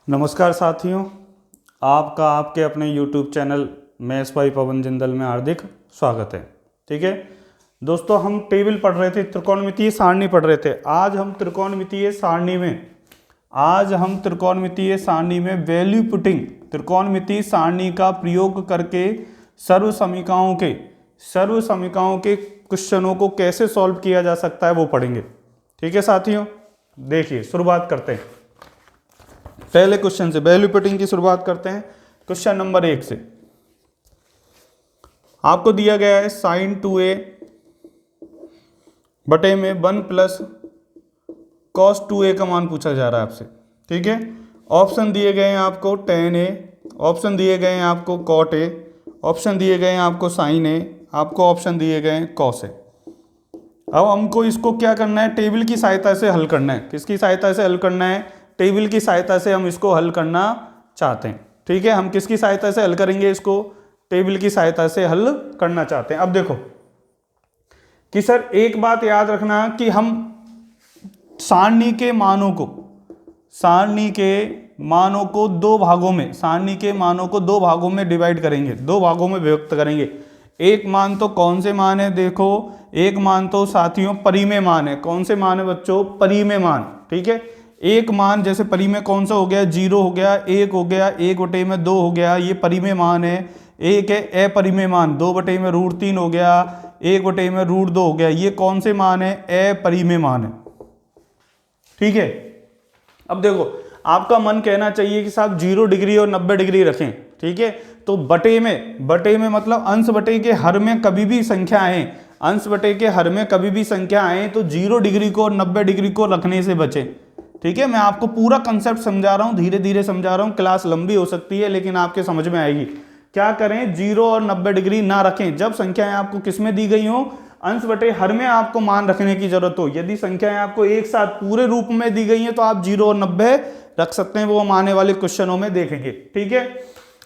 नमस्कार साथियों, आपका आपके अपने YouTube चैनल मैथ्स बाय पवन जिंदल में हार्दिक स्वागत है। ठीक है दोस्तों, हम टेबल पढ़ रहे थे, त्रिकोणमितीय सारणी पढ़ रहे थे। आज हम त्रिकोणमितीय सारणी में वैल्यू पुटिंग, त्रिकोणमितीय सारणी का प्रयोग करके सर्व समीकरणों के क्वेश्चनों को कैसे सॉल्व किया जा सकता है वो पढ़ेंगे। ठीक है साथियों, देखिए शुरुआत करते हैं। पहले क्वेश्चन से वैल्यू पुटिंग की शुरुआत करते हैं। क्वेश्चन नंबर 1 से आपको दिया गया है sin 2a बटे में 1 प्लस cos 2a का मान पूछा जा रहा है आपसे। ठीक है, ऑप्शन दिए गए हैं आपको tan a, ऑप्शन दिए गए हैं आपको cot a, ऑप्शन दिए गए हैं आपको sin a, आपको ऑप्शन दिए गए हैं cos a। अब हमको इसको क्या करना है, टेबल की सहायता से हल करना है। किसकी सहायता से हल करना है? टेबल की सहायता से हम इसको हल करना चाहते हैं। ठीक है, हम किसकी सहायता से हल करेंगे इसको? टेबल की सहायता से हल करना चाहते हैं। अब देखो कि सर एक बात याद रखना कि हम सारणी के मानों को दो भागों में डिवाइड करेंगे, दो भागों में विभक्त करेंगे। एक मान तो कौन से मान है? देखो, एक मान तो साथियों परिमेय मान है। कौन से मान है बच्चों? परिमेय मान। ठीक है, एक मान जैसे परिमेय कौन सा हो गया? 0 हो गया, 1 हो गया, 1/2 हो गया, ये परिमेय मान है। एक है अपरिमेय मान, 2/√3 हो गया, 1/√2 हो गया, ये कौन से मान है? अपरिमेय मान है। ठीक है, अब देखो आपका मन कहना चाहिए कि साहब 0 डिग्री और 90 डिग्री रखें। ठीक है, तो बटे में मतलब अंश बटे के हर में कभी भी संख्या आए, तो 0 डिग्री को और 90 डिग्री को रखने से बचें। ठीक है, मैं आपको पूरा कंसेप्ट समझा रहा हूं, धीरे धीरे समझा रहा हूं, क्लास लंबी हो सकती है लेकिन आपके समझ में आएगी। क्या करें? 0 और 90 डिग्री ना रखें। जब संख्याएं आपको किसमें दी गई हो? अंश बटे हर में आपको मान रखने की जरूरत हो। यदि संख्याएं आपको एक साथ पूरे रूप में दी गई हैं तो आप 0 और 90 रख सकते हैं, वो हम आने वाले क्वेश्चनों में देखेंगे। ठीक है,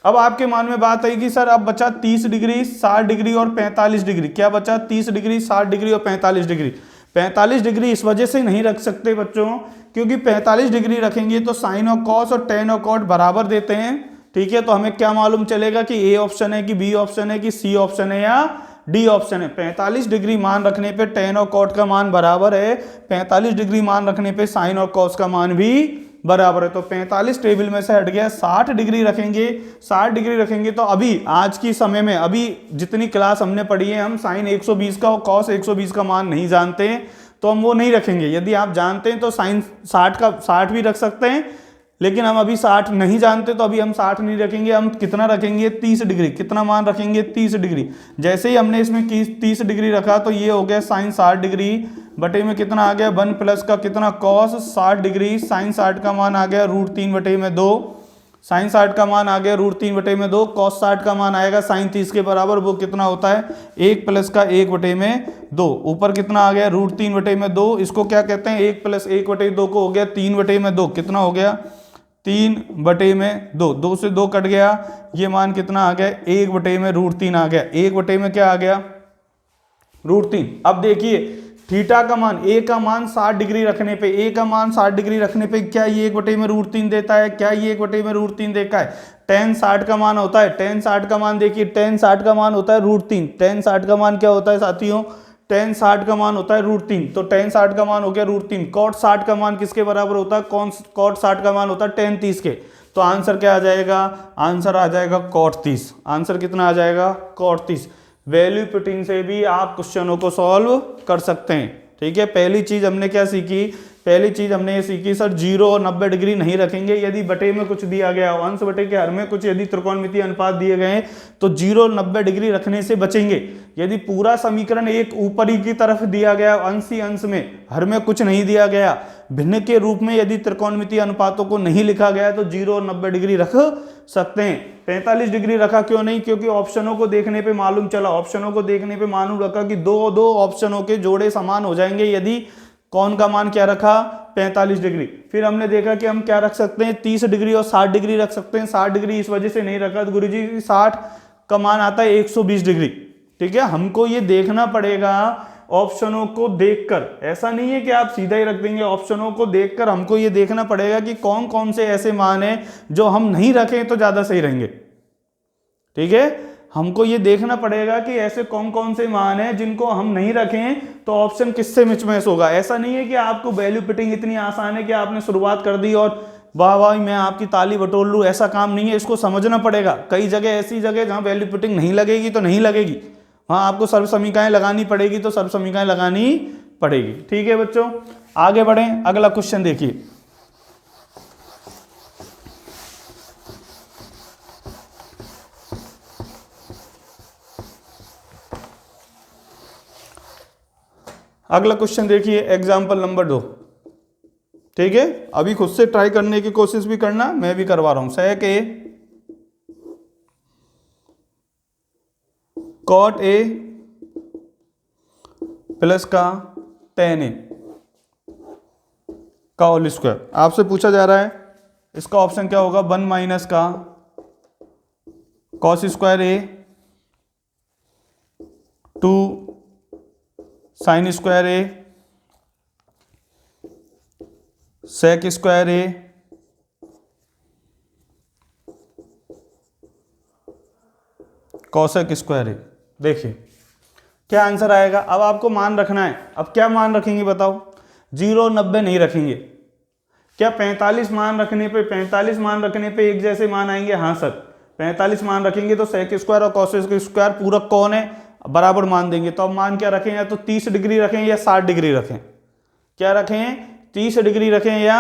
अब आपके मान में बात आएगी सर अब बचा 30 डिग्री, 60 डिग्री और 45 डिग्री। क्या बचा? 30 डिग्री, 60 डिग्री और 45 डिग्री। 45 डिग्री इस वजह से नहीं रख सकते बच्चों क्योंकि 45 डिग्री रखेंगे तो साइन और कॉस और टेन और कॉट बराबर देते हैं। ठीक है, तो हमें क्या मालूम चलेगा कि ए ऑप्शन है कि बी ऑप्शन है कि सी ऑप्शन है या डी ऑप्शन है। 45 डिग्री मान रखने पे टेन और कॉट का मान बराबर है, 45 डिग्री मान रखने पे साइन और कॉस का मान भी बराबर है। तो 45 टेबल में से हट गया, 60 डिग्री रखेंगे। 60 डिग्री रखेंगे तो अभी आज की समय में अभी जितनी क्लास हमने पढ़ी है, हम साइन 120 का और कॉस 120 का मान नहीं जानते हैं तो हम वो नहीं रखेंगे। यदि आप जानते हैं तो साइन 60 भी रख सकते हैं, लेकिन हम अभी 60 नहीं जानते तो अभी हम 60 नहीं रखेंगे। हम कितना रखेंगे? 30 डिग्री। कितना मान रखेंगे? 30 डिग्री। जैसे ही हमने इसमें 30 डिग्री रखा तो ये हो गया साइन 60 डिग्री बटे में कितना आ गया? 1 प्लस का कितना? Cos 60 degree. साइन 60 का मान आ गया √3/2। साइन 60 का मान आ गया √3/2। कॉस 60 का मान आएगा साइन 30 के बराबर, वो कितना होता है? 1 प्लस का 1/2। ऊपर कितना आ गया? √3/2। इसको क्या कहते हैं? 1 प्लस 1/2 को हो गया 3/2। कितना हो गया? 3/2। 2 से 2 कट गया, ये मान कितना आ गया? 1/√3 आ गया। 1/में क्या आ गया? √3। अब देखिए थीटा का मान, ए का मान 60 डिग्री रखने पे, क्या ये 1/√3 देता है? क्या ये 1/√3 देता है? tan 60 का मान होता है, tan 60 का मान देखिए, tan 60 का मान होता है √3। tan 60 का मान क्या होता है साथियों? tan 60 का मान होता है √3। तो tan 60 का मान हो गया √3। cot 60 का मान किसके बराबर होता है? cot 60 का मान होता है tan 30 के। तो आंसर क्या आ जाएगा? आंसर आ जाएगा cot 30। आंसर कितना आ जाएगा? cot 30। वैल्यू पुटिंग से भी आप क्वेश्चनों को सॉल्व कर सकते हैं। ठीक है, पहली चीज हमने क्या सीखी? पहली चीज हमने ये सीखी सर 0 और 90 डिग्री नहीं रखेंगे। यदि बटे में कुछ दिया गया हो, अंश बटे के हर में कुछ यदि त्रिकोणमितीय अनुपात दिए गए हैं तो 0 और 90 डिग्री रखने से बचेंगे। यदि पूरा समीकरण एक ऊपरी की तरफ दिया गया, अंश ही अंश में, हर में कुछ नहीं दिया गया, भिन्न के रूप में यदि त्रिकोणमितीय अनुपातों को नहीं लिखा गया तो 0 और 90 डिग्री रख सकते हैं। 45 डिग्री रखा क्यों नहीं? क्योंकि ऑप्शनों को देखने पे मालूम रखा कि दो ऑप्शनों के जोड़े समान हो जाएंगे यदि कौन का मान क्या रखा? 45 डिग्री। फिर हमने देखा कि हम क्या रख सकते हैं? 30 डिग्री और 60 डिग्री रख सकते हैं। 60 डिग्री इस वजह से नहीं रखा तो गुरुजी 60 का मान आता है 120 डिग्री। ठीक है, हमको ये देखना पड़ेगा ऑप्शनों को देखकर, ऐसा नहीं है कि आप सीधा ही रख देंगे, ऑप्शनों को देखकर हमको ये देखना पड़ेगा कि कौन कौन से ऐसे मान हैं जो हम नहीं रखें तो ज्यादा सही रहेंगे। ठीक है, हमको ये देखना पड़ेगा कि ऐसे कौन कौन से मान हैं जिनको हम नहीं रखें तो ऑप्शन किससे मिचमैच होगा। ऐसा नहीं है कि आपको वैल्यू पुटिंग इतनी आसान है कि आपने शुरुआत कर दी और वाह वाह मैं आपकी ताली बटोर लूँ, ऐसा काम नहीं है। इसको समझना पड़ेगा। कई जगह ऐसी जगह जहाँ वैल्यू पुटिंग नहीं लगेगी तो नहीं लगेगी, वहाँ आपको सर्व समीकरण लगानी पड़ेगी तो सर्व समीकरण लगानी पड़ेगी। ठीक है बच्चों, आगे बढ़ें, अगला क्वेश्चन देखिए। अगला क्वेश्चन देखिए, एग्जाम्पल नंबर 2। ठीक है, अभी खुद से ट्राई करने की कोशिश भी करना, मैं भी करवा रहा हूं। sec a cot a plus का tan a का होल स्क्वायर आपसे पूछा जा रहा है। इसका ऑप्शन क्या होगा? 1 माइनस का cos square a 2 sine square a sec square a cosec square a. देखिए क्या आंसर आएगा। अब आपको मान रखना है। अब क्या मान रखेंगे बताओ? 0 90 नहीं रखेंगे क्या? 45 मान रखने पे 45 मान रखने पे एक जैसे मान आएंगे? हाँ सर, 45 मान रखेंगे तो सेक स्क्वायर और कॉसेक स्क्वायर पूरक कौन है? बराबर मान देंगे। तो अब मान क्या रखें? या तो 30 डिग्री रखें या 60 डिग्री रखें। क्या रखें? 30 डिग्री रखें या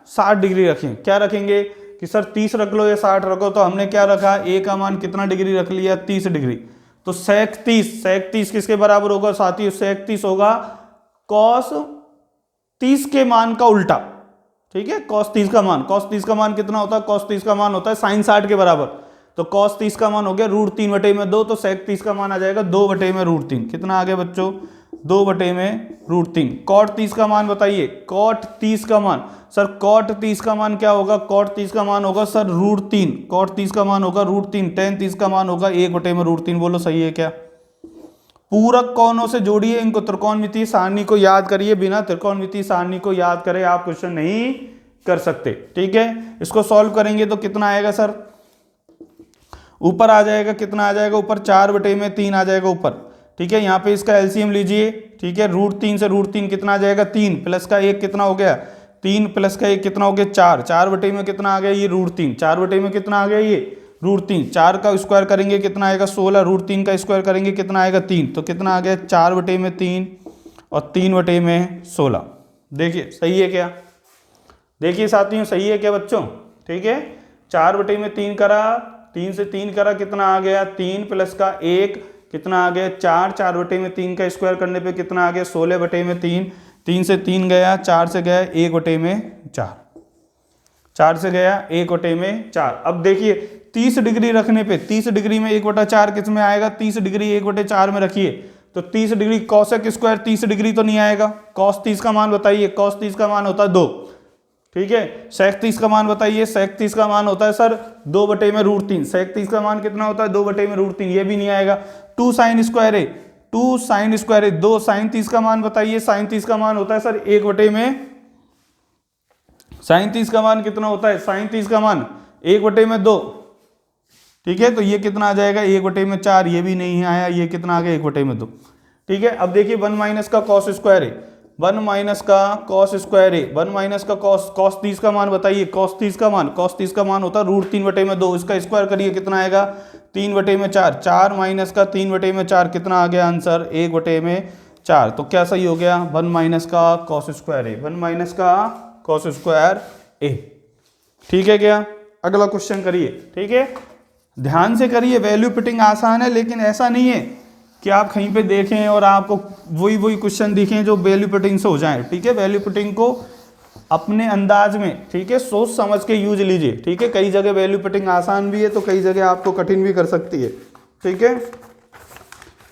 60 डिग्री रखें? क्या रखेंगे कि सर 30 रख लो या 60 रखो? तो हमने क्या रखा? ए का मान कितना डिग्री रख लिया? 30 डिग्री। तो सेक 30 किसके बराबर होगा साथियों? सेक 30 होगा कॉस 30 के मान का उल्टा। ठीक है, कॉस 30 का मान कितना होता है? कॉस 30 का मान होता है साइन 60 के बराबर। तो cos 30 का मान हो गया √3/2। तो sec 30 का मान आ जाएगा 2/√3। कितना आ गया बच्चों? 2/√3। cot 30 का मान बताइए। cot 30 का मान, सर cot 30 का मान क्या होगा? cot 30 का मान होगा सर √3। cot 30 का मान होगा √3। tan 30 का मान होगा 1/√3। बोलो सही है क्या? पूरक कौनों से जोड़िए इनको, त्रिकोणमितीय सारणी को याद करिए। बिना त्रिकोणमितीय सारणी को याद करे आप क्वेश्चन नहीं कर सकते। ठीक है, इसको सॉल्व करेंगे तो कितना आएगा सर? ऊपर आ जाएगा, कितना आ जाएगा ऊपर? 4/3 आ जाएगा ऊपर। ठीक है, यहाँ पे इसका एलसीएम लीजिए। ठीक है, √3 से √3 कितना आ जाएगा? 3 प्लस का 1 कितना हो गया? 3 प्लस का 1 कितना हो गया? 4। 4/में कितना आ गया? ये √3। 4/में कितना आ गया? ये √3। 4 का स्क्वायर करेंगे कितना आएगा? 16। √3 का स्क्वायर करेंगे कितना आएगा? 3। तो कितना आ गया? 4/3 और 3/16। देखिए सही है क्या? देखिए साथियों सही है क्या बच्चों? ठीक है, 4/3 करा, 3 से 3 करा, कितना आ गया? 3 प्लस का 1 कितना आ गया? 4। 4/3 का स्क्वायर करने पे कितना आ गया? 16/3। 3 से 3 गया, 4 से गया 1/4। 4 से गया 1/4। अब देखिए 30 डिग्री रखने पे 30 डिग्री में 1/4 किस में आएगा? 30 डिग्री 1/4 में रखिए तो 30 डिग्री कॉसेक स्क्वायर 30 डिग्री तो नहीं आएगा। कॉस 30 का मान बताइए। कॉस 30 का मान होता है 2। ठीक है, सेक 30 का मान बताइए। सेक 30 का मान होता है सर 2/√3। सेक 30 का मान कितना होता है? 2/√3। ये भी नहीं आएगा। 2 साइन स्क्वायर है, 2 साइन स्क्वायर है 2। साइन 30 का मान बताइए। साइन 30 का मान होता है सर 1/में। साइन 30 का मान कितना होता है? साइन 30 का मान 1/2। ठीक है, तो ये कितना आ जाएगा? 1/4। ये भी नहीं आया। ये कितना आ गया? 1/2। ठीक है, अब देखिए 1 माइनस का कॉस स्क्वायर है, 1 माइनस का कॉस स्क्वायर है, 1 माइनस का कॉस 30 का मान बताइए। कॉस 30 का मान होता है √3/2। इसका स्क्वायर करिए कितना आएगा? 3/4। 4 माइनस का 3/4 कितना आ गया आंसर? 1/4। तो क्या सही हो गया? 1 माइनस का कॉस स्क्वायर ए। 1 माइनस का कॉस स्क्वायर ए। ठीक है क्या? अगला क्वेश्चन करिए। ठीक है, ध्यान से करिए। वैल्यू पुटिंग आसान है, लेकिन ऐसा नहीं है कि आप कहीं पे देखें और आपको वही क्वेश्चन दिखें जो वैल्यू पुटिंग से हो जाए। ठीक है, वैल्यू पुटिंग को अपने अंदाज में, ठीक है, सोच समझ के यूज लीजिए। ठीक है, कई जगह वैल्यू पुटिंग आसान भी है तो कई जगह आपको कठिन भी कर सकती है। ठीक है,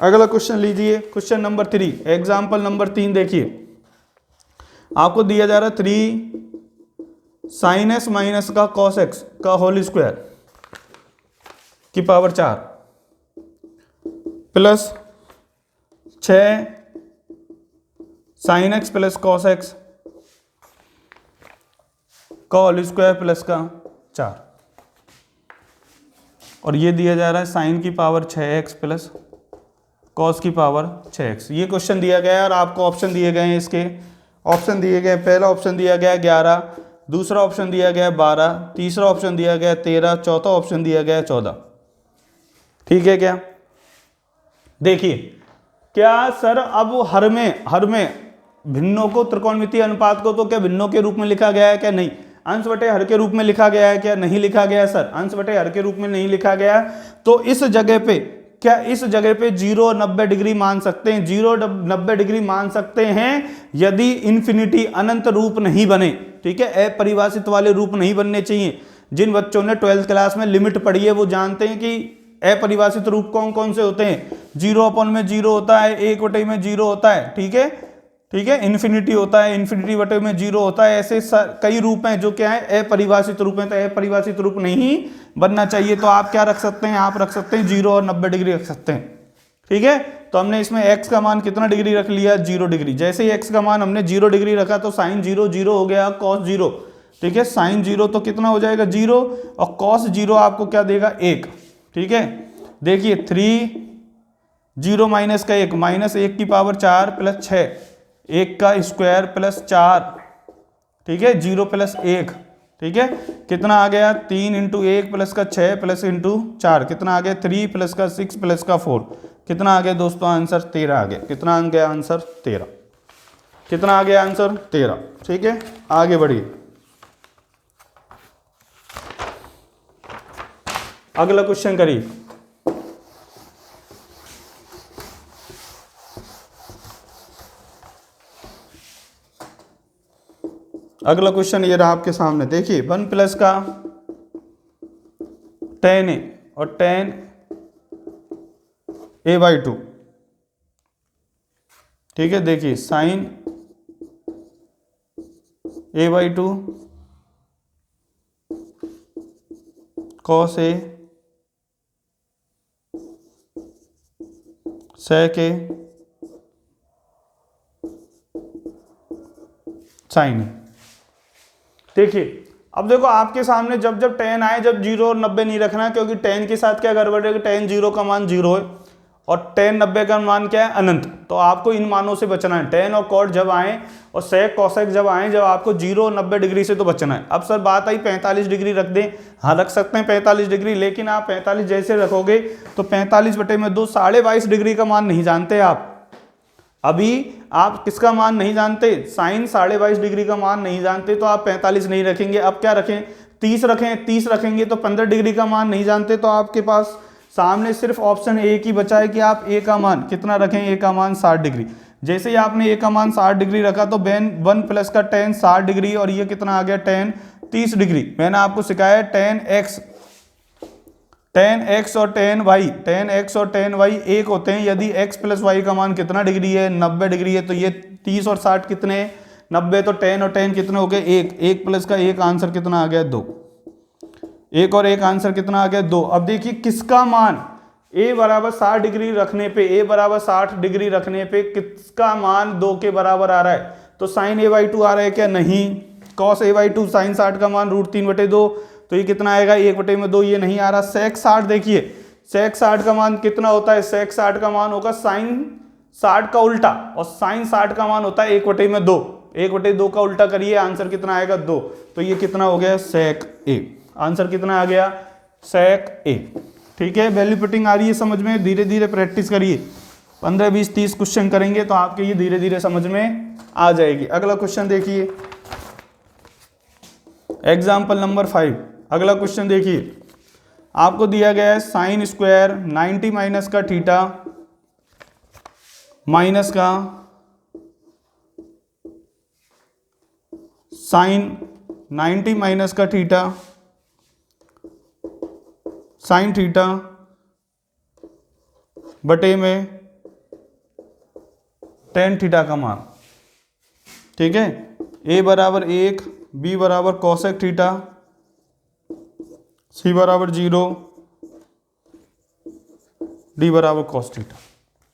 अगला क्वेश्चन लीजिए, क्वेश्चन नंबर 3, एग्जाम्पल नंबर 3 देखिए। आपको दिया जा रहा है 3 sin s माइनस का cos x का होल स्क्वायर की power 4 plus 6 sine x plus cos x का होल स्क्वायर प्लस का 4, और ये दिया जा रहा है साइन की पावर 6x प्लस कॉस की पावर 6x। ये क्वेश्चन दिया गया है और आपको ऑप्शन दिए गए हैं, इसके ऑप्शन दिए गए, पहला ऑप्शन दिया गया 11, दूसरा ऑप्शन दिया गया 12, तीसरा ऑप्शन दिया गया 13, चौथा ऑप्शन दिया गया 14। ठीक है क्या? देखिए क्या सर अब हर में भिन्नों को, त्रिकोणमितीय अनुपात को तो क्या भिन्नों के रूप में लिखा गया है क्या? नहीं। अंश बटे हर के रूप में लिखा गया है क्या? नहीं लिखा गया सर, अंश बटे हर के रूप में नहीं लिखा गया। तो इस जगह पे क्या, इस जगह पे 0 और 90 डिग्री मान सकते हैं, 0 और 90 डिग्री मान सकते हैं यदि इन्फिनिटी अनंत रूप नहीं बने। ठीक है, अपरिभाषित वाले रूप नहीं बनने चाहिए। जिन बच्चों ने 12th क्लास में लिमिट पढ़ी है वो जानते हैं कि अपरिभाषित रूप कौन कौन से होते हैं। 0/0 होता है, 1/0 होता है। ठीक है, ठीक है, इन्फिनिटी होता है, इन्फिनिटी बटे में 0 होता है। ऐसे कई रूप हैं जो क्या है, अपरिभाषित रूप हैं। तो अपरिभाषित रूप नहीं बनना चाहिए। तो आप क्या रख सकते हैं, आप रख सकते हैं 0 और 90 डिग्री रख सकते हैं। ठीक है, तो हमने इसमें x का मान कितना डिग्री रख लिया? 0 डिग्री। जैसे ही x का मान हमने 0 डिग्री रखा तो साइन 0 0 हो गया, cos 0। ठीक है, साइन 0 तो कितना हो जाएगा? 0, और cos 0 आपको क्या देगा? 1। ठीक है, देखिए 3 0 माइनस का 1, माइनस 1 की पावर 4 प्लस 6, 1 का स्क्वायर प्लस 4। ठीक है, 0 प्लस 1। ठीक है, कितना आ गया? 3 इंटू 1 प्लस का 6 प्लस इंटू 4, कितना आ गया? 3 प्लस का 6 प्लस का 4, कितना आ गया दोस्तों? आंसर 13 आ गया। कितना आ गया आंसर? 13। कितना आ गया आंसर? 13। ठीक है, आगे बढ़िए। अगला क्वेश्चन करिए। अगला क्वेश्चन ये रहा आपके सामने। देखिए 1 प्लस का tan a और tan a/2। ठीक है, देखिए sign a/2 cos a sec a sin a। देखिए अब देखो आपके सामने जब जब tan आए, जब 0 और 90 नहीं रखना, क्योंकि tan के साथ क्या गड़बड़ है कि tan 0 का मान 0 है और tan 90 का मान क्या है? अनंत। तो आपको इन मानों से बचना है। tan और cot जब आए और sec cosec जब आए, जब आपको 0 और 90 डिग्री से तो बचना है। अब सर बात आई 45 डिग्री रख दें। हाँ रख सकते हैं 45 डिग्री, लेकिन आप 45 जैसे रखोगे तो 45 बटे में 2, 22.5 डिग्री का मान नहीं जानते आप। अभी आप किसका मान नहीं जानते? साइन 22.5 डिग्री का मान नहीं जानते, तो आप 45 नहीं रखेंगे। अब क्या रखें? 30 रखें। 30 रखेंगे तो 15 डिग्री का मान नहीं जानते, तो आपके पास सामने सिर्फ ऑप्शन ए की बचा है कि आप ए का मान कितना रखें? ए का मान 60 डिग्री। जैसे ही आपने ए का मान 60 डिग्री रखा तो 1 प्लस का tan 60 डिग्री, और ये कितना आ गया? tan 30 degree. मैंने आपको सिखाया tan x और tan y, tan x और tan y एक होते हैं यदि x प्लस y का मान कितना डिग्री है? 90 डिग्री है। तो ये 30 और 60 कितने? 90। तो tan और tan कितने हो गए? 1। 1 प्लस का 1, आंसर कितना आ गया? 2। 1 और 1 आंसर कितना आ गया? 2। अब देखिए किसका मान a बराबर 60 डिग्री रखने पे, a बराबर 60 डिग्री रखने पे किसका मान 2 के बराबर आ रहा है? तो साइन a/2 आ रहा है क्या? नहीं। cos a/2 साइन 60 का मान √3/2, तो ये कितना आएगा? 1/2। ये नहीं आ रहा। sec 60 देखिए, sec 60 का मान कितना होता है? sec 60 का मान होगा साइन 60 का उल्टा, और साइन 60 का मान होता है 1/2। 1/2 का उल्टा करिए, आंसर कितना आएगा? 2। तो ये कितना हो गया? sec a। आंसर कितना आ गया? sec a। ठीक है, वैल्यू पुटिंग आ रही है समझ में? धीरे धीरे प्रैक्टिस करिए। 15, 20, 30 क्वेश्चन करेंगे तो आपके ये धीरे धीरे समझ में आ जाएगी। अगला क्वेश्चन देखिए, एग्जाम्पल नंबर 5। अगला क्वेश्चन देखिए, आपको दिया गया है साइन स्क्वायर 90 माइनस का थीटा माइनस का साइन 90 माइनस का थीटा साइन थीटा बटे में टेन थीटा का मान। ठीक है, a बराबर 1, b बराबर कोसेक थीटा, c बराबर 0, d बराबर कॉस थीटा।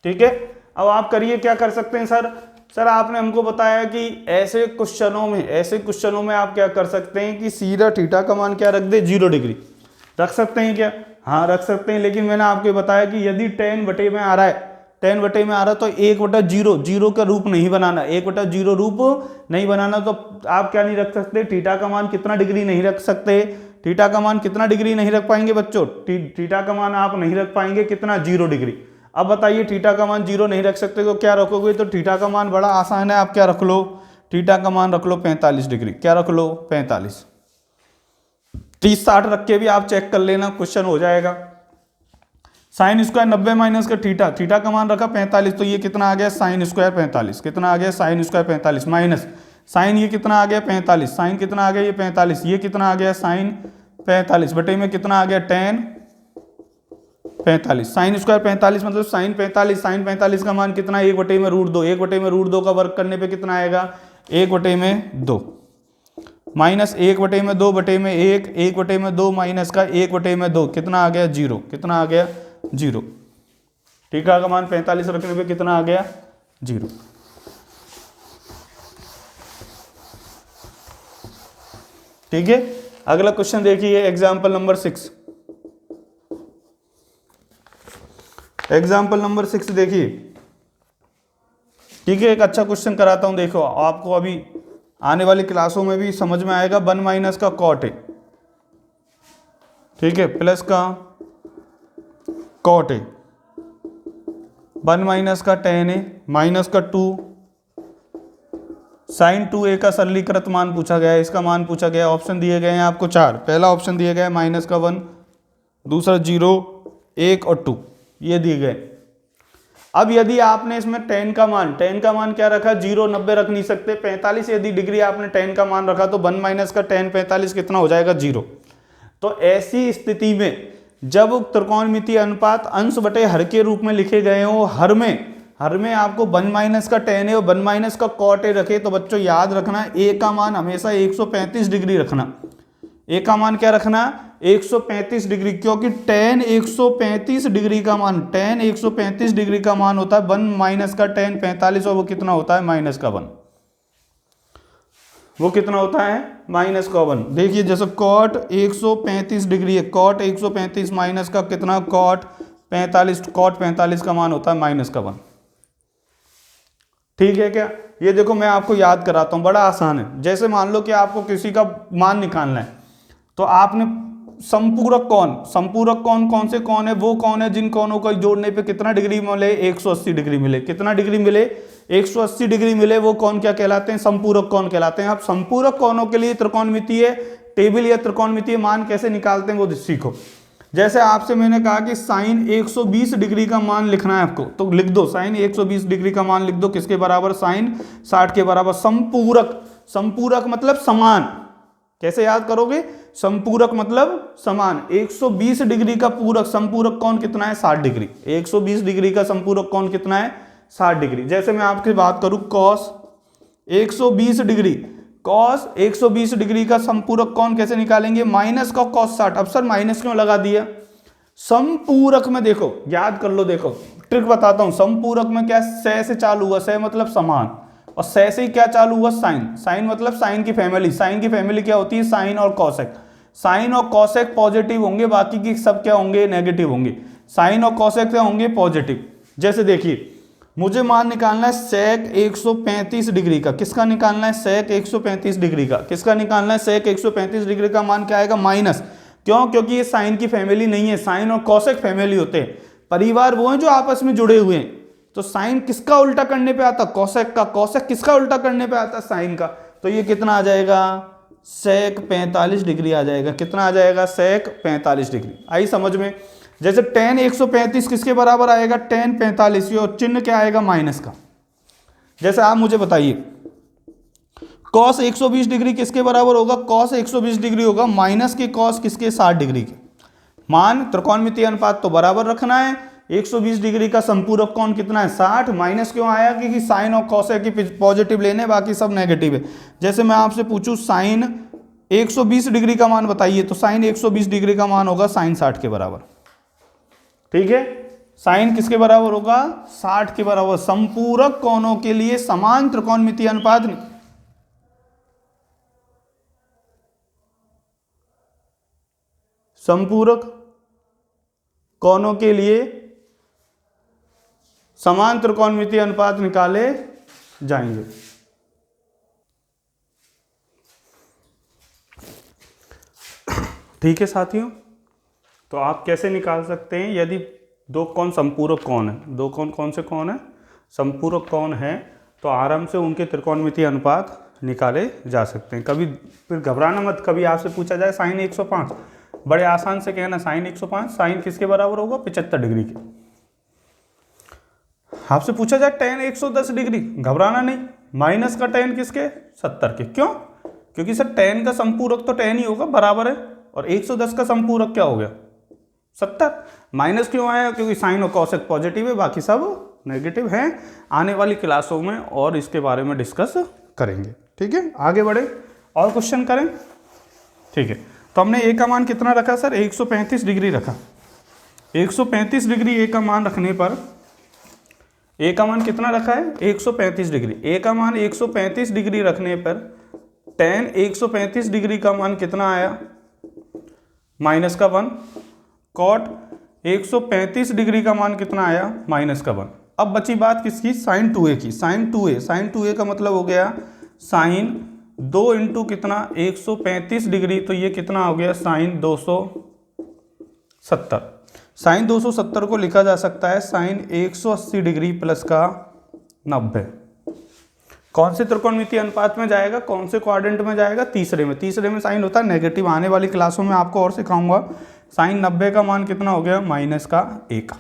ठीक है, अब आप करिए, क्या कर सकते हैं सर? सर आपने हमको बताया कि ऐसे क्वेश्चनों में आप क्या कर सकते हैं कि सीधा थीटा का मान क्या रख दे, 0 डिग्री रख सकते हैं क्या? हाँ रख सकते हैं, लेकिन मैंने आपको बताया कि यदि 10 बटे में आ रहा है, 10 बटे में आ रहा है तो 1/0 जीरो का रूप नहीं बनाना, 1/0 रूप नहीं बनाना। तो आप क्या नहीं रख सकते, थीटा का मान कितना डिग्री नहीं रख सकते, थीटा का मान कितना डिग्री नहीं रख पाएंगे बच्चों? थीटा का मान आप नहीं रख पाएंगे कितना, 0 डिग्री। अब बताइए थीटा का मान 0 नहीं रख सकते तो क्या रखोगे? तो थीटा का मान बड़ा आसान है, आप क्या रख लो, थीटा का मान रख लो 45 डिग्री। क्या रख लो? 45। 30-60 रख के भी आप चेक कर लेना, क्वेश्चन हो जाएगा। साइन स्क्वायर 90 माइनस का थीटा, थीटा का मान रखा 45, तो ये कितना आ गया, साइन स्क्वायर 45। कितना आ गया, साइन स्क्वायर 45 माइनस साइन, ये कितना आ गया 45, साइन कितना आ गया, ये 45, ये कितना आ गया साइन 45 बटे में कितना आ गया tan 45। साइन स्क्वायर 45 मतलब साइन 45, साइन 45 का मान कितना, 1/√2, 1/√2 का वर्क करने पे कितना आएगा, 1/2 माइनस 1/2 बटे में 1, 1/2 माइनस का 1/2 कितना आ गया 0, कितना आ गया 0। थीटा का मान 45 रखने पे कितना आ गया 0। ठीक है, अगला क्वेश्चन देखिए, एग्जाम्पल नंबर 6। एग्जाम्पल नंबर 6 देखिए, ठीक है, एक अच्छा क्वेश्चन कराता हूं, देखो आपको अभी आने वाली क्लासों में भी समझ में आएगा। 1 माइनस का कॉट है, ठीक है, प्लस का कॉट है, 1 माइनस का tan है, माइनस का 2 साइन 2a का सरलीकृत मान पूछा गया है, इसका मान पूछा गया है। ऑप्शन दिए गए हैं आपको 4। पहला ऑप्शन दिया गया है माइनस का 1, दूसरा 0, 1 और 2 ये दिए गए। अब यदि आपने इसमें tan का मान क्या रखा, 0, 90 रख नहीं सकते, 45 यदि डिग्री आपने tan का मान रखा तो 1 माइनस का tan 45 कितना हो जाएगा 0। तो ऐसी स्थिति में जब त्रिकोणमितीय अनुपात अंश बटे हर के रूप में लिखे गए हो, हर में आपको 1 माइनस का tan है और 1 माइनस का cot है रखे, तो बच्चों याद रखना a का मान हमेशा 135 डिग्री रखना। a का मान क्या रखना, 135 डिग्री, क्योंकि tan 135 डिग्री का मान, tan 135 डिग्री का मान होता है 1 माइनस का tan 45 और वो कितना होता है माइनस का 1। वो कितना होता है माइनस का 1। देखिए जैसे cot 135 डिग्री है, cot 135 माइनस का कितना cot 45 का मान होता है माइनस का 1। ठीक है क्या? ये देखो मैं आपको याद कराता हूं, बड़ा आसान है। जैसे मान लो कि आपको किसी का मान निकालना है, तो आपने संपूरक कौन कौन से कौन है, वो कौन है जिन कौनों को जोड़ने पे कितना डिग्री मिले, 180 डिग्री मिले। कितना डिग्री मिले, 180 डिग्री मिले। वो कौन क्या कहलाते हैं, संपूरक कौन कहलाते हैं। आप संपूरक कौनों के लिए त्रिकोणमितीय टेबल या त्रिकोणमितीय मान कैसे निकालते हैं वो सीखो। जैसे आपसे मैंने कहा कि साइन 120 डिग्री का मान लिखना है आपको, तो लिख दो साइन 120 डिग्री का मान लिख दो, किसके बराबर, साइन 60 के बराबर। संपूरक मतलब समान। कैसे याद करोगे, संपूरक मतलब समान। 120 डिग्री का पूरक, संपूरक कौन कितना है, 60 डिग्री। 120 डिग्री का संपूरक कौन कितना है, 60 डिग्री। जैसे मैं आपकी बात करूं कॉस 120 डिग्री, कॉस 120 डिग्री का संपूरक कौन कैसे निकालेंगे, माइनस का कॉस 60। अब सर माइनस क्यों लगा दिया, संपूरक में देखो याद कर लो, देखो ट्रिक बताता हूं। संपूरक में क्या, से चालू हुआ, से मतलब समान, और से ही क्या चालू हुआ, साइन मतलब साइन की फैमिली। साइन की फैमिली क्या होती है, साइन और कॉसेक। साइन और कॉसेक पॉजिटिव होंगे, बाकी की सब क्या होंगे, नेगेटिव होंगे। साइन और कॉसेक क्या होंगे, पॉजिटिव। जैसे देखिए मुझे मान निकालना है सेक 135 डिग्री का। किसका निकालना है, सेक 135 डिग्री का। किसका निकालना है, सेक 135 डिग्री का मान क्या आएगा, माइनस। क्यों, क्योंकि ये साइन की फैमिली नहीं है, साइन और कॉसेक फैमिली होते हैं। परिवार वो हैं जो आपस में जुड़े हुए हैं। तो साइन किसका उल्टा करने पे आता, कॉसेक का। कॉसेक किसका उल्टा करने पे आता, साइन का। तो ये कितना आ जाएगा, सेक 45 डिग्री आ जाएगा। कितना आ जाएगा, सेक 45 डिग्री। आई समझ में। जैसे tan 135 किसके बराबर आएगा, tan 45, और चिन्ह क्या आएगा, माइनस का। जैसे आप मुझे बताइए cos 120 डिग्री किसके बराबर होगा, cos 120 डिग्री होगा माइनस के cos किसके, 60 डिग्री के। मान त्रिकोणमितीय अनुपात तो बराबर रखना है। 120 डिग्री का संपूरक कोण कितना है, 60। माइनस क्यों आया, क्योंकि साइन और कॉसेक की पॉजिटिव लेने, बाकी सब नेगेटिव है। जैसे मैं आपसे पूछूं साइन 120 डिग्री का मान बताइए, तो साइन 120 डिग्री का मान होगा साइन 60 के बराबर। ठीक है, साइन किसके बराबर होगा, 60 के बराबर। संपूरक कोणों के लिए समान त्रिकोणमितीय अनुपात, संपूरक कोणों के लिए समान त्रिकोणमितीय अनुपात निकाले जाएंगे। ठीक है साथियों, तो आप कैसे निकाल सकते हैं, यदि दो कोण संपूरक कोण है, दो कोण कौन से कोण है, संपूरक कोण है, तो आराम से उनके त्रिकोणमितीय अनुपात निकाले जा सकते हैं। कभी फिर घबराना मत, कभी आपसे पूछा जाए साइन 105, बड़े आसान से कहना साइन 105, साइन किसके बराबर होगा, 75 डिग्री के। आपसे पूछा जाए टेन 110 डिग्री, घबराना नहीं, माइनस का टेन किसके, 70 के। क्यों, क्योंकि सर टेन का संपूरक तो टेन ही होगा, बराबर है, और 110 का संपूरक क्या हो गया, 70। माइनस क्यों आया, क्योंकि साइन और कॉसेक पॉजिटिव है, बाकी सब नेगेटिव है। आने वाली क्लासों में और इसके बारे में डिस्कस करेंगे। ठीक है, आगे बढ़े और क्वेश्चन करें। ठीक है, तो हमने ए का मान कितना रखा सर, 135 डिग्री रखा। 135 डिग्री ए का मान रखने पर, ए का मान कितना रखा है, 135 डिग्री। ए का मान 135 डिग्री रखने पर टेन 135 डिग्री का मान कितना आया, माइनस का 1। कॉट 135 डिग्री का मान कितना आया, माइनस का 1। अब बची बात किसकी, साइन 2a की। साइन 2a, साइन 2a का मतलब हो गया साइन 2 इंटू कितना, 135 डिग्री, तो ये कितना हो गया, साइन 270। साइन 270 को लिखा जा सकता है साइन 180 डिग्री प्लस का 90। कौन से त्रिकोणमितीय अनुपात में जाएगा, कौन से क्वाड्रेंट में जाएगा, तीसरे में। तीसरे में साइन होता है नेगेटिव। आने वाली क्लासों में आपको और सिखाऊंगा। साइन 90 का मान कितना हो गया, माइनस का 1।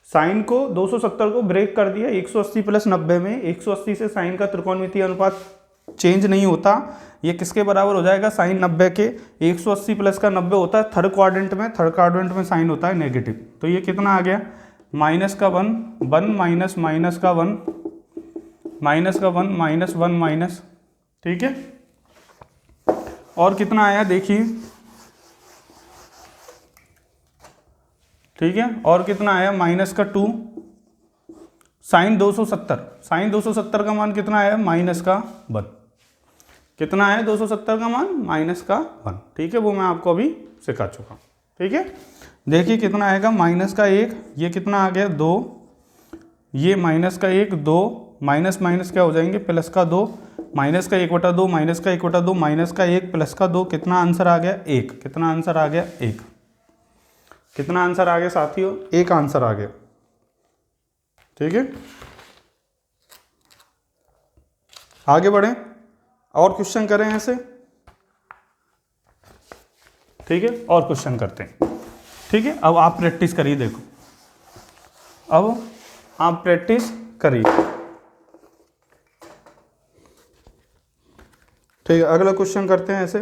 साइन को 270 को ब्रेक कर दिया 180 प्लस 90 में। 180 से साइन का त्रिकोणमितीय अनुपात चेंज नहीं होता। ये किसके बराबर हो जाएगा, साइन 90 के। 180 प्लस का 90 होता है थर्ड क्वाड्रेंट में। थर्ड क्वाड्रेंट में साइन होता है नेगेटिव। तो ये कितना आ गया, माइनस का 1, 1 माइनस माइनस का 1, माइनस का 1, माइनस 1 माइनस। ठीक है, और कितना आया देखिए, ठीक है, और कितना आया, माइनस का 2। साइन 270, साइन 270 का मान कितना आया, माइनस का 1। कितना है 270 का मान, माइनस का 1। ठीक है, वो मैं आपको अभी सिखा चुका हूँ। ठीक है, देखिए कितना आएगा, माइनस का 1, ये कितना आ गया 2, ये माइनस का 1, 2 माइनस माइनस क्या हो जाएंगे, प्लस का 2, माइनस का 1/2, माइनस का 1/2, माइनस का 1 प्लस का 2। कितना आंसर आ गया, 1। कितना आंसर आ गया, 1। कितना आंसर आ गया साथियों, 1 आंसर आ गया। ठीक है, आगे बढ़ें और क्वेश्चन करें ऐसे। ठीक है, और क्वेश्चन करते हैं। ठीक है, अब आप प्रैक्टिस करिए, देखो अब आप प्रैक्टिस करिए। ठीक है, अगला क्वेश्चन करते हैं ऐसे।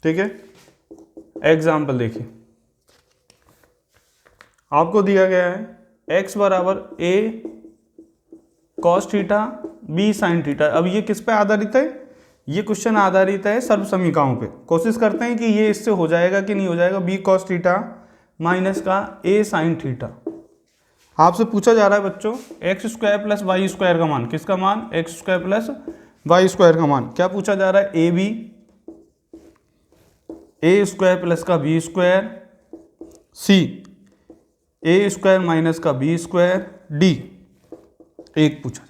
ठीक है, एग्जाम्पल देखिए, आपको दिया गया है x बराबर a cos theta b sin theta. अब ये किस पे आधारित है, ये क्वेश्चन आधारित है सर्व समीकरणों पे। कोशिश करते हैं कि ये इससे हो जाएगा कि नहीं हो जाएगा। b cos थीटा माइनस का a sin थीटा। आपसे पूछा जा रहा है बच्चों x² प्लस वाई स्क्वायर का मान, किसका मान, x² प्लस वाई स्क्वायर का मान। क्या पूछा जा रहा है, ए बी, a² प्लस का b स्क्वायर, सी a² माइनस का b² डी। एक पूछा जाए,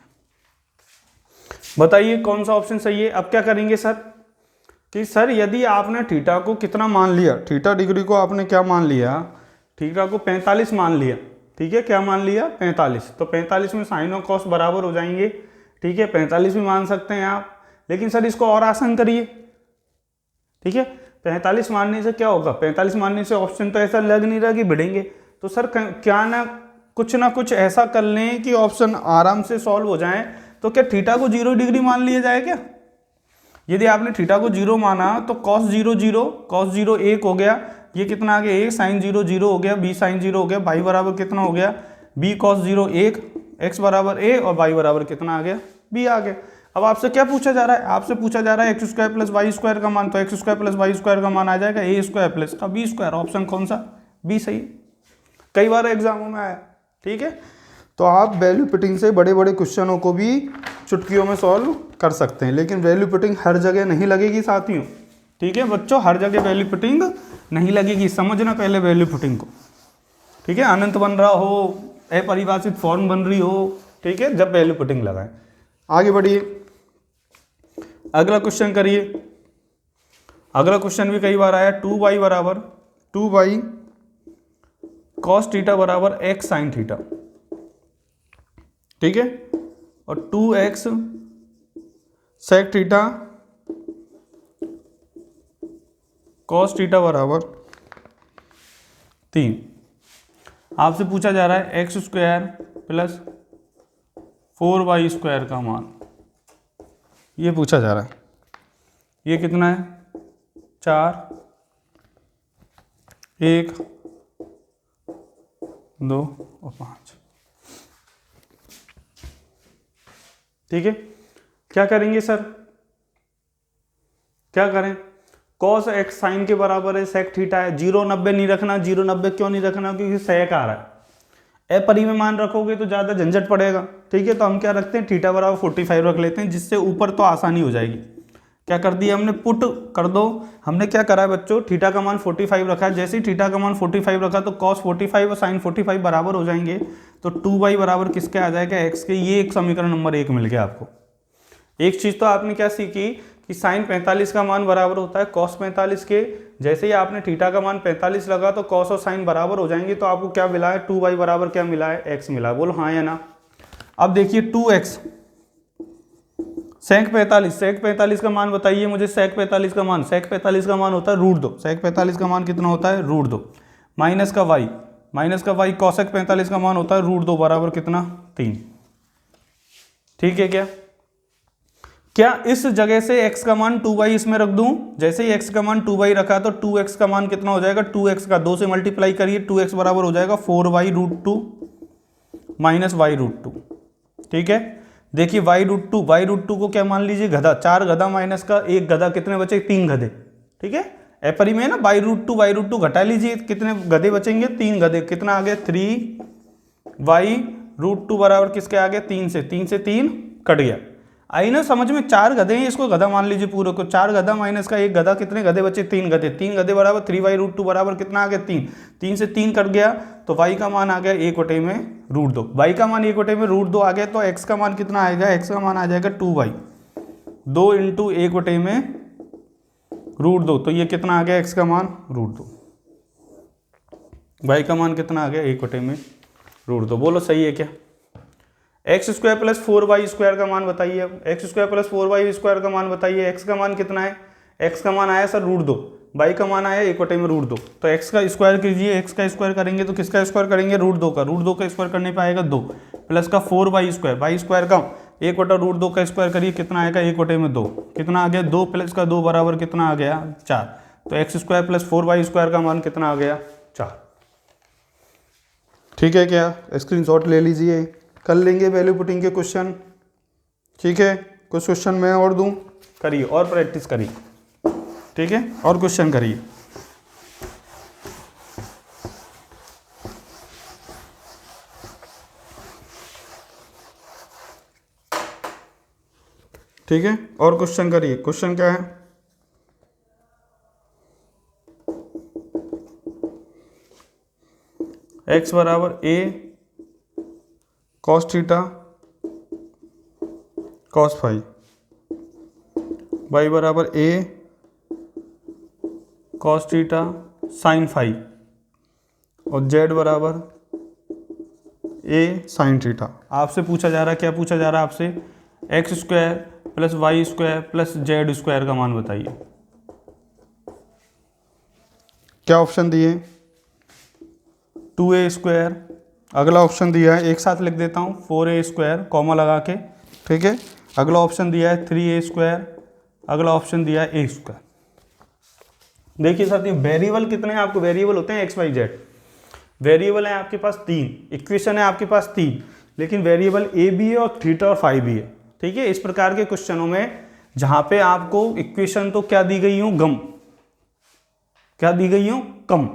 बताइए कौन सा ऑप्शन सही है। अब क्या करेंगे सर, कि सर यदि आपने थीटा को कितना मान लिया, थीटा डिग्री को आपने क्या मान लिया, थीटा को 45 मान लिया। ठीक है, क्या मान लिया, 45। तो 45 में साइन और कॉस बराबर हो जाएंगे। ठीक है, 45 भी मान सकते हैं आप, लेकिन सर इसको और आसान करिए। ठीक है, 45 मानने से क्या होगा, 45 मानने से ऑप्शन तो ऐसा लग नहीं रहा कि बढ़ेंगे। तो सर क्या ना कुछ ऐसा कर लें कि ऑप्शन आराम से सॉल्व हो जाए। तो क्या थीटा को 0 डिग्री मान लिया जाए क्या। यदि आपने थीटा को 0 माना तो cos 0 0, cos 0 1 हो गया। ये कितना आ गया, a sin 0 0 हो गया, b sin 0 हो गया, y बराबर कितना हो गया, b cos 0 1, x बराबर a और y बराबर कितना आ गया, b आ गया। अब आपसे क्या पूछा जा रहा है, आपसे पूछा जा रहा है x square plus y square का मान, तो x square plus y square का मान आ जाएगा ए स्क्वायर प्लस का बी स्क्वायर। ऑप्शन कौन सा, बी सही। कई बार एग्जामों में आया, ठीक है। तो आप वैल्यू पुटिंग से बड़े बड़े क्वेश्चनों को भी चुटकियों में सॉल्व कर सकते हैं, लेकिन वैल्यू पुटिंग हर जगह नहीं लगेगी साथियों, ठीक है बच्चों, हर जगह वैल्यू पुटिंग नहीं लगेगी, समझना पहले वैल्यू पुटिंग को, ठीक है। अनंत बन रहा हो, अपरिभाषित फॉर्म बन रही हो, ठीक है, जब वैल्यू पुटिंग लगाएं। आगे बढ़िए, अगला क्वेश्चन करिए। अगला क्वेश्चन भी कई बार आया, 2y बराबर 2y कॉस थीटा बराबर x साइन थीटा, ठीक है, और 2x सेक थीटा कॉस थीटा बराबर 3। आपसे पूछा जा रहा है x square plus 4y square का मान, ये पूछा जा रहा है। ये कितना है, 4, 1, 2 और 5, ठीक है। क्या करेंगे सर, क्या करें, कॉस एक्स साइन के बराबर है सेक थीटा है, 0,90 नहीं रखना। 0,90 क्यों नहीं रखना, क्योंकि सेक आ रहा है, अपरी में मान रखोगे तो ज़्यादा झंझट पड़ेगा, ठीक है। तो हम क्या रखते हैं, थीटा बराबर 45 रख लेते हैं, जिससे ऊपर तो आसानी हो जाएगी। क्या कर दिया हमने, पुट कर दो। हमने क्या करा है बच्चों, थीटा का मान 45 रखा है, जैसे ही थीटा का मान 45 रखा तो कॉस 45 और साइन 45 बराबर हो जाएंगे, तो 2y बराबर किसके आ जाएगा, x के। ये एक समीकरण नंबर 1 मिल गया आपको। एक चीज़ तो आपने क्या सीखी कि साइन 45 का मान बराबर होता है कॉस 45 के। जैसे ही आपने थीटा का मान 45 लगा तो कॉस और साइन बराबर हो जाएंगे, तो आपको क्या मिला है, 2y बराबर क्या मिला है, x मिला है। बोलो हाँ या ना। अब देखिए 2x सेक 45, सेक 45 का मान बताइए मुझे, सेक 45 का मान, सेक 45 का मान होता है √2, सेक 45 का मान कितना होता है, √2, माइनस का y कॉसेक 45 का मान होता है √2 बराबर कितना, 3, ठीक है। क्या इस जगह से x का मान 2y इसमें रख दूं, जैसे ही x का मान 2y रखा तो 2x का मान कितना हो जाएगा, 2x का 2 से मल्टीप्लाई करिए, 2x बराबर हो जाएगा 4y√2 माइनस y√2, ठीक है। देखिए y√2 को क्या मान लीजिए, गधा, 4 गधा माइनस का 1 गधा, कितने बचे, 3 गधे, ठीक है। एपरी में ना y√2 घटा लीजिए, कितने गधे बचेंगे, 3 गधे, कितना आ गया, 3y√2 बराबर किसके आ गया, 3 से 3 कट गया। आई ना समझ में, 4 गधे हैं, इसको गधा मान लीजिए पूरे को, 4 गधा माइनस का 1 गधा, कितने गधे बचे, 3 गधे, 3 गधे बराबर 3y√2 बराबर कितना आ गया, 3 से 3 कट गया, तो y का मान आ गया 1/√2, y का मान 1/√2 आ गया, तो x का मान कितना आएगा, x का मान आ जाएगा 2y, 2 × 1/√2, तो ये कितना आ गया, x का मान √2, y का मान कितना आ गया, 1/√2। बोलो सही है क्या। X square plus 4y square का मान बताइए, x square plus 4y square का मान बताइए। एक्स का मान कितना है, एक्स का मान आया सर √2, y का मान आया 1/√2, तो एक्स का स्क्वायर कीजिए, एक्स का स्क्वायर करेंगे तो किसका स्क्वायर करेंगे, √2 का स्क्वायर करने पे आएगा 2, प्लस का 4y स्क्वायर, y स्क्वायर का 1/√2 का स्क्वायर करिए, कितना आएगा 1/2, कितना आ गया 2 प्लस का 2 बराबर कितना आ गया 4, तो x square plus 4y square का मान कितना आ गया 4, ठीक है क्या। स्क्रीनशॉट ले लीजिए, कर लेंगे वैल्यू पुटिंग के क्वेश्चन, ठीक है। कुछ क्वेश्चन मैं और दूं, करिए और प्रैक्टिस करिए, ठीक है, और क्वेश्चन करिए। ठीक है, और क्वेश्चन करिए। क्वेश्चन क्या है, x बराबर a cos theta cos phi, y बराबर a cos theta sine phi, और z बराबर a साइन थीटा। आपसे पूछा जा रहा है, क्या पूछा जा रहा है आपसे, x square plus y square plus z square का मान बताइए। क्या ऑप्शन दिए, 2a स्क्वायर, अगला ऑप्शन दिया है, एक साथ लिख देता हूँ, 4a स्क्वायर कॉमा लगा के, ठीक है। अगला ऑप्शन दिया है 3a स्क्वायर, अगला ऑप्शन दिया है a स्क्वायर। देखिए साथियों, वेरिएबल कितने हैं, आपको वेरिएबल होते हैं एक्स वाई जेड, वेरिएबल है आपके पास 3, इक्वेशन है आपके पास 3, लेकिन वेरिएबल a भी है और थीटा और फाई भी है, ठीक है, इस प्रकार के क्वेश्चनों में जहां पे आपको इक्वेशन तो क्या दी गई हो, गम, क्या दी गई हो, कम,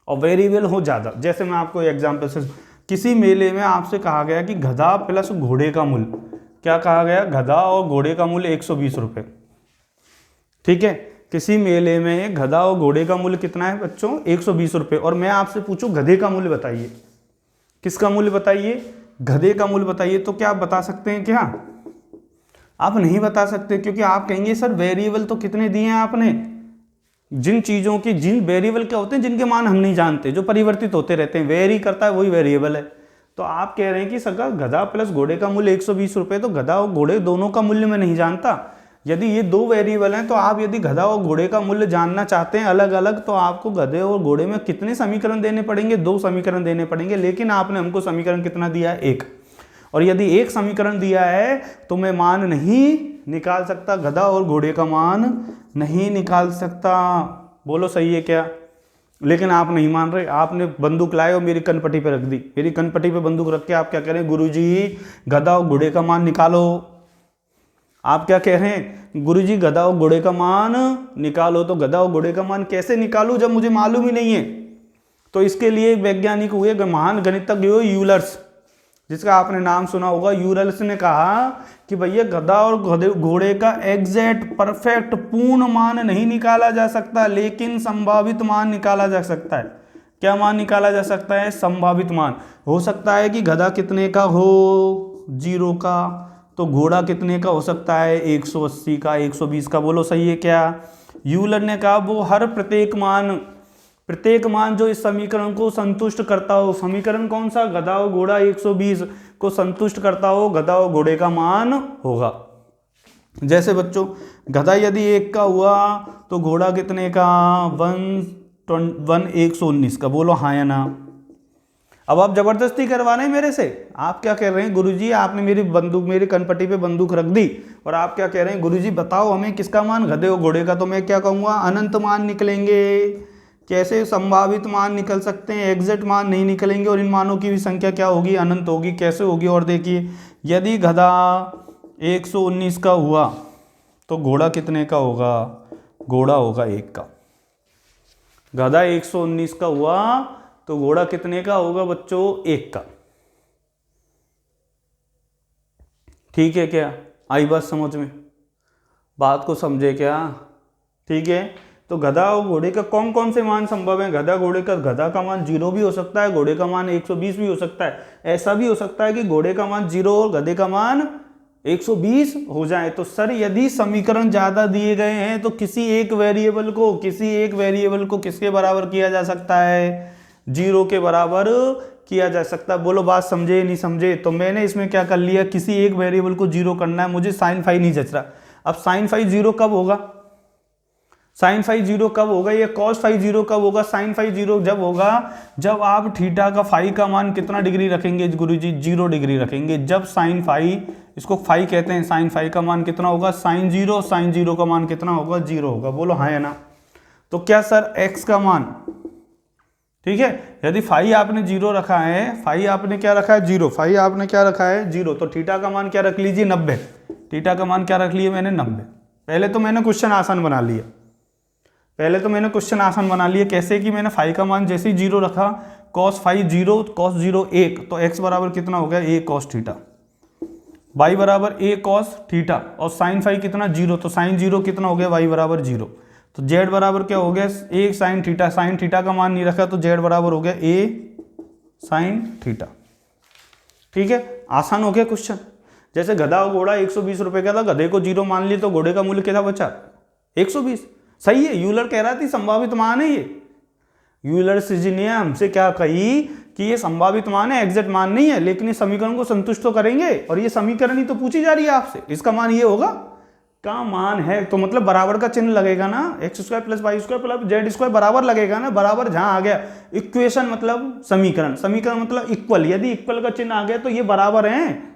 और वेरिएबल हो ज्यादा। जैसे मैं आपको एग्जांपल से, किसी मेले में आपसे कहा गया कि गधा प्लस घोड़े का मूल्य, क्या कहा गया, गधा और घोड़े का मूल्य 120 रुपए। ठीक है, किसी मेले में गधा और घोड़े का मूल्य कितना है बच्चों, 120 रुपए, और मैं आपसे पूछूं गधे का मूल्य बताइए, किसका मूल्य बताइए, गधे का मूल्य बताइए, तो क्या आप बता सकते हैं क्या, आप नहीं बता सकते, क्योंकि आप कहेंगे सर वेरिएबल तो कितने दिए हैं आपने, जिन चीजों की, जिन वेरिएबल क्या होते हैं जिनके मान हम नहीं जानते, जो परिवर्तित होते रहते हैं, वेरी करता है वही वेरिएबल है। तो आप कह रहे हैं कि सर गधा प्लस घोड़े का मूल्य 120 रुपए, तो गधा और घोड़े दोनों का मूल्य मैं नहीं जानता। यदि ये दो वेरिएबल हैं तो आप यदि गधा और घोड़े का मूल्य जानना चाहते हैं अलग अलग, तो आपको गधे और घोड़े में कितने समीकरण देने पड़ेंगे, 2 समीकरण देने पड़ेंगे। लेकिन आपने हमको समीकरण कितना दिया है, 1, और यदि 1 समीकरण दिया है तो मैं मान नहीं निकाल सकता, गधा और घोड़े का मान नहीं निकाल सकता। बोलो सही है क्या? लेकिन आप नहीं मान रहे, आपने बंदूक लाए और मेरी कनपट्टी पे रख दी, मेरी कनपट्टी पे बंदूक रख के आप क्या कह रहे हैं, गुरुजी गधा और घोड़े का मान निकालो। आप क्या कह रहे हैं, गुरुजी गधा और घोड़े का मान निकालो। तो गधा और घोड़े का मान कैसे निकालूं जब मुझे मालूम ही नहीं है? तो इसके लिए एक वैज्ञानिक हुए, महान गणितज्ञ हुए यूलर्स, जिसका आपने नाम सुना होगा। यूलर्स ने कहा कि भैया गधा और घोड़े का एग्जैक्ट परफेक्ट पूर्ण मान नहीं निकाला जा सकता, लेकिन संभावित मान निकाला जा सकता है। क्या मान निकाला जा सकता है? संभावित मान। हो सकता है कि गधा कितने का हो, 0 का, तो घोड़ा कितने का हो सकता है, 180 का, 120 का। बोलो सही है क्या? यूलर ने कहा वो हर प्रत्येक मान जो इस समीकरण को संतुष्ट करता हो, समीकरण कौन सा, गधा और घोड़ा 120 को संतुष्ट करता हो, गधा और घोड़े का मान होगा। जैसे बच्चों गधा यदि 1 का हुआ तो घोड़ा कितने का, 119 का। बोलो हाँ या ना? अब आप जबरदस्ती करवा रहे हैं मेरे से। आप क्या कह रहे हैं, गुरुजी आपने मेरी कनपट्टी पे बंदूक रख दी, और आप क्या कह रहे हैं, गुरुजी बताओ हमें किसका मान, गधे और घोड़े का। तो मैं क्या कहूँगा, अनंत मान निकलेंगे। कैसे? संभावित मान निकल सकते हैं, एग्जैक्ट मान नहीं निकलेंगे, और इन मानों की भी संख्या क्या होगी, अनंत होगी। कैसे होगी? और देखिए, यदि गधा 119 का हुआ तो घोड़ा कितने का होगा, घोड़ा होगा 1 का। गधा 119 का हुआ तो घोड़ा कितने का होगा बच्चों, 1 का। ठीक है क्या? आई बात समझ में? बात को समझे क्या? ठीक है, तो गधा और घोड़े का कौन कौन से मान संभव है? गधा का मान 0 भी हो सकता है, घोड़े का मान 120 भी हो सकता है। ऐसा भी हो सकता है कि घोड़े का मान 0 और गधे का मान 120 हो जाए। तो सर यदि समीकरण ज्यादा दिए गए हैं तो किसी एक वेरिएबल को किसके बराबर किया जा सकता है, 0 के बराबर किया जा सकता है। बोलो बात समझे नहीं समझे? तो मैंने इसमें क्या कर लिया, किसी एक वेरिएबल को 0 करना है, मुझे साइन फाई नहीं जच रहा। अब साइन फाई 0 कब होगा, साइन फाई 0 कब होगा, या कॉस फाई 0 कब होगा? साइन फाई 0 जब होगा जब आप थीटा का फाई का मान कितना डिग्री रखेंगे गुरुजी, 0 डिग्री रखेंगे। जब साइन फाई, इसको फाई कहते हैं, साइन फाई का मान कितना होगा, साइन 0 का मान कितना होगा, 0 होगा। बोलो हाँ या ना? तो क्या सर एक्स का मान, ठीक है, यदि फाई आपने 0 रखा है, फाई आपने क्या रखा है, 0, फाई आपने क्या रखा है, 0, तो थीटा का मान क्या रख लीजिए, 90। थीटा का मान क्या रख लिया मैंने, 90। पहले तो मैंने क्वेश्चन आसान बना लिया, कैसे कि मैंने फाई का मान जैसे ही 0 रखा, कॉस फाई 0, कॉस 0 1, तो एक्स बराबर कितना हो गया, a कॉस थीटा, y बराबर a कॉस थीटा, और साइन फाई कितना 0, तो साइन 0 कितना हो गया, y बराबर 0। तो z बराबर क्या हो गया, a साइन थीटा का मान नहीं रखा, तो z बराबर हो गया a साइन थीटा। ठीक है, आसान हो गया क्वेश्चन। जैसे गधा और घोड़ा 120 रुपए का था, गधे को 0 मान लिया, तो घोड़े का मूल्य क्या बचा, 120। सही है, यूलर कह रहा थी संभावित मान है ये। यूलर जी ने हमसे क्या कही कि ये संभावित मान है, एग्जैक्ट मान नहीं है, लेकिन इस समीकरण को संतुष्ट तो करेंगे, और ये समीकरण ही तो पूछी जा रही है आपसे, इसका मान ये होगा, का मान है, तो मतलब बराबर का चिन्ह लगेगा ना, x² + y² + z² बराबर लगेगा ना। बराबर जहां आ गया, इक्वेशन मतलब समीकरण मतलब इक्वल, यदि इक्वल का चिन्ह आ गया तो ये बराबर हैं,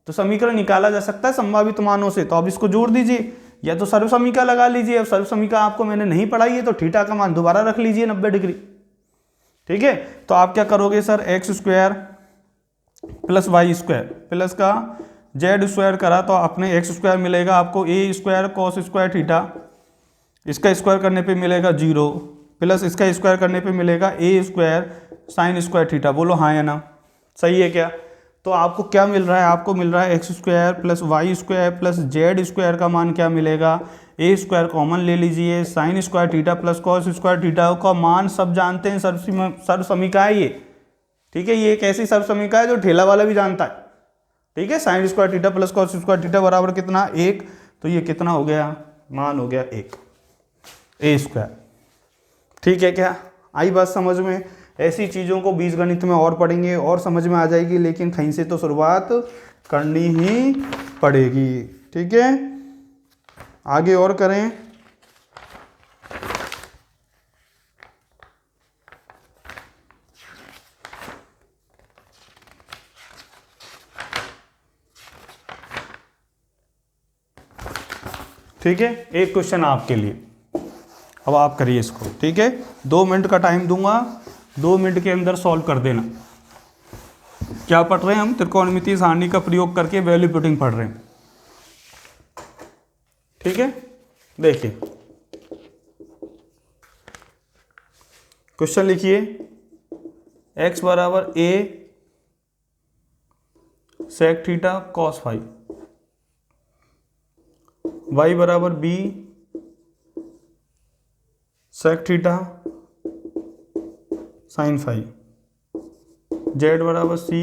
तो समीकरण निकाला जा सकता है संभावित मानों से। तो अब इसको जोड़ दीजिए, या तो सर्व समीका लगा लीजिए। अब सर्व समीका आपको मैंने नहीं पढ़ाई है, तो थीटा का मान दोबारा रख लीजिए 90 डिग्री। ठीक है, तो आप क्या करोगे सर, x² + y² प्लस का जेड स्क्वायर करा तो अपने एक्स स्क्वायर मिलेगा आपको ए स्क्वायर कॉस स्क्वायर थीटा, इसका स्क्वायर करने पे मिलेगा 0 प्लस इसका स्क्वायर करने पे मिलेगा a square sine square theta. बोलो हाँ या ना, सही है क्या? तो आपको क्या मिल रहा है? आपको मिल रहा है x square plus y square plus z square का मान क्या मिलेगा? ए स्क्वायर कॉमन ले लीजिए, sine square theta plus cos square theta का मान सब जानते हैं, सर्वसमीका है ये। ठीक है, ये एक ऐसी सर्वसमीका है जो ठेला वाला भी जानता है। ठीक है, sign square theta plus cos square theta बराबर कितना? 1। तो ये कितना हो गया? मान हो गया 1 ए स्क्वायर। ठीक है क्या? आई बात समझ में? ऐसी चीज़ों को बीजगणित में और पढ़ेंगे और समझ में आ जाएगी, लेकिन कहीं से तो शुरुआत करनी ही पड़ेगी। ठीक है, आगे और करें। ठीक है, एक क्वेश्चन आपके लिए, अब आप करिए इसको। ठीक है, 2 मिनट का टाइम दूंगा, 2 मिनट के अंदर सॉल्व कर देना। क्या पढ़ रहे हैं हम? त्रिकोणमितीय सारणी का प्रयोग करके वैल्यू पुटिंग पढ़ रहे हैं। ठीक है, देखिए क्वेश्चन लिखिए। x बराबर a sec theta cos phi, y बराबर b sec theta sine phi, z बराबर c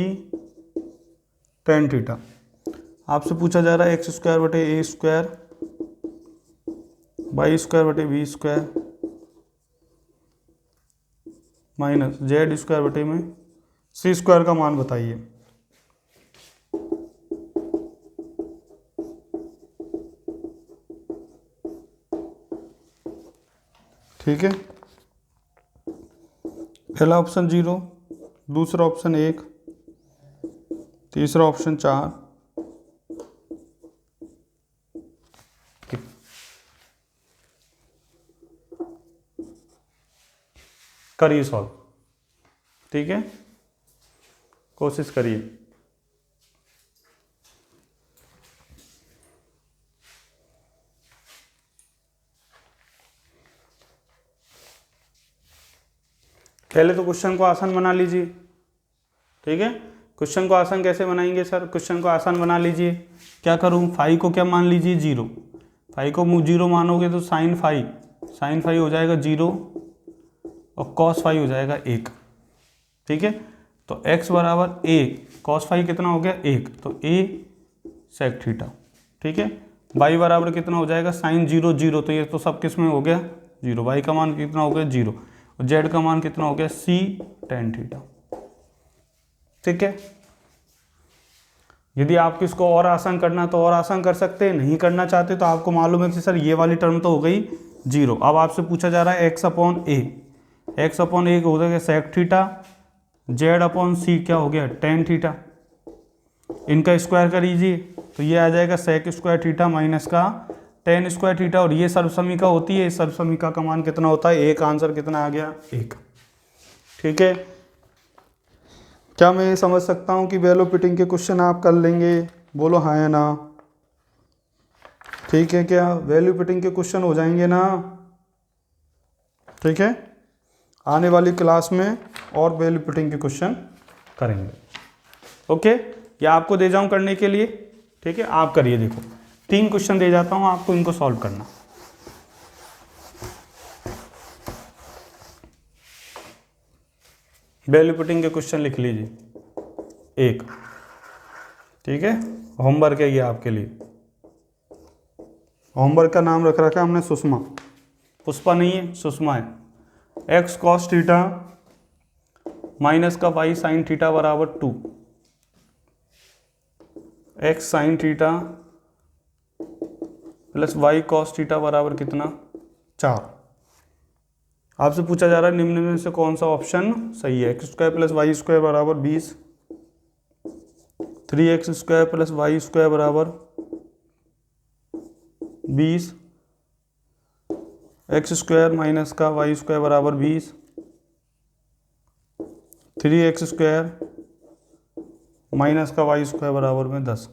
टेन थीटा। आपसे पूछा जा रहा है एक्स स्क्वायर बटे ए स्क्वायर वाई स्क्वायर बटे b square minus z square बटे में सी स्क्वायर का मान बताइए। ठीक है, पहला ऑप्शन 0, दूसरा ऑप्शन 1, तीसरा ऑप्शन 4। करिए सॉल्व। ठीक है, कोशिश करिए। पहले तो क्वेश्चन को आसान बना लीजिए। ठीक है, क्वेश्चन को आसान कैसे बनाएंगे सर? क्वेश्चन को आसान बना लीजिए। क्या करूं? फाई को क्या मान लीजिए? 0। फाई को 0 मानोगे तो साइन फाई हो जाएगा 0 और कॉस फाई हो जाएगा 1। ठीक है, तो x बराबर a कॉस फाई कितना हो गया? 1, तो a सेक थीटा। ठीक है, y बराबर कितना हो जाएगा? साइन 0 0, तो ये तो सब किस में हो गया? 0। y का मान कितना हो गया? 0। और z का मान कितना हो गया? c tan theta. ठीक है, यदि आपको इसको और आसान करना तो और आसान कर सकते हैं, नहीं करना चाहते तो आपको मालूम है कि सर ये वाली टर्म तो हो गई 0। अब आपसे पूछा जा रहा है x अपॉन ए हो गया सेक थीटा, जेड अपॉन सी क्या हो गया? Tan theta. इनका स्क्वायर कर लीजिए तो ये आ जाएगा सेक स्क्वायर थीटा माइनस का टेन स्क्वायर थीटा, और ये सर्वसमीका होती है। इस सर्वसमीका का मान कितना होता है? 1। आंसर कितना आ गया? 1। ठीक है, क्या मैं ये समझ सकता हूँ कि वैल्यू पुटिंग के क्वेश्चन आप कर लेंगे? बोलो हाँ या ना। ठीक है, क्या वैल्यू पुटिंग के क्वेश्चन हो जाएंगे ना? ठीक है, आने वाली क्लास में और वैल्यू पुटिंग के क्वेश्चन करेंगे। ओके, या आपको दे जाऊं करने के लिए? ठीक है, आप करिए। देखो 3 क्वेश्चन दे जाता हूं आपको, इनको सॉल्व करना। वैल्यू पुटिंग के क्वेश्चन लिख लीजिए 1। ठीक है, होमवर्क है ये आपके लिए। होमवर्क का नाम रख रखा है हमने सुषमा। पुष्पा नहीं है, सुषमा है। एक्स कॉस थीटा माइनस का वाई साइन थीटा बराबर 2, x sine theta plus y cos theta बराबर कितना? 4। आपसे पूछा जा रहा है निम्न में से कौन सा ऑप्शन सही है? X square plus y square बराबर 20, 3x square plus y square बराबर 20, एक्स स्क्वायर माइनस का वाई स्क्वायर बराबर 20, 3x स्क्वायर माइनस का वाई स्क्वायर बराबर में 10।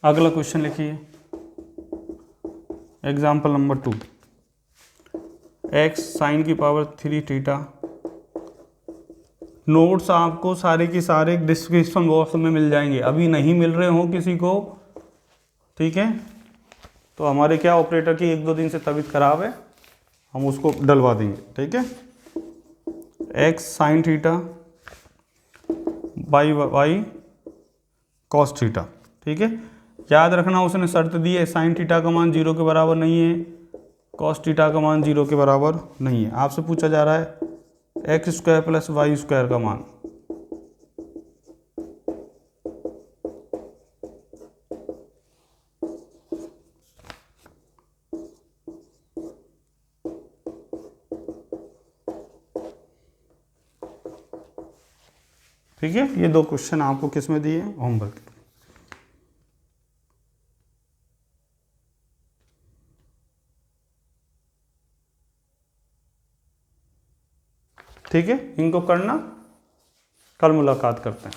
अगला क्वेश्चन लिखिए, एग्जाम्पल नंबर 2, x साइन की पावर 3 थीटा। नोट्स आपको सारे के सारे डिस्क्रिप्शन बॉक्स में मिल जाएंगे, अभी नहीं मिल रहे हो किसी को, ठीक है, तो हमारे क्या ऑपरेटर की 1-2 दिन से तबीयत खराब है, हम उसको डलवा देंगे, ठीक है। x sine theta by cos theta, ठीक है। याद रखना उसने शर्त दी है साइन थीटा का मान 0 के बराबर नहीं है, कॉस थीटा का मान 0 के बराबर नहीं है। आपसे पूछा जा रहा है x² + y² का मान, ठीक है। ये 2 क्वेश्चन आपको किस में दिए, होमवर्क, ठीक है। इनको करना, कल मुलाकात करते हैं।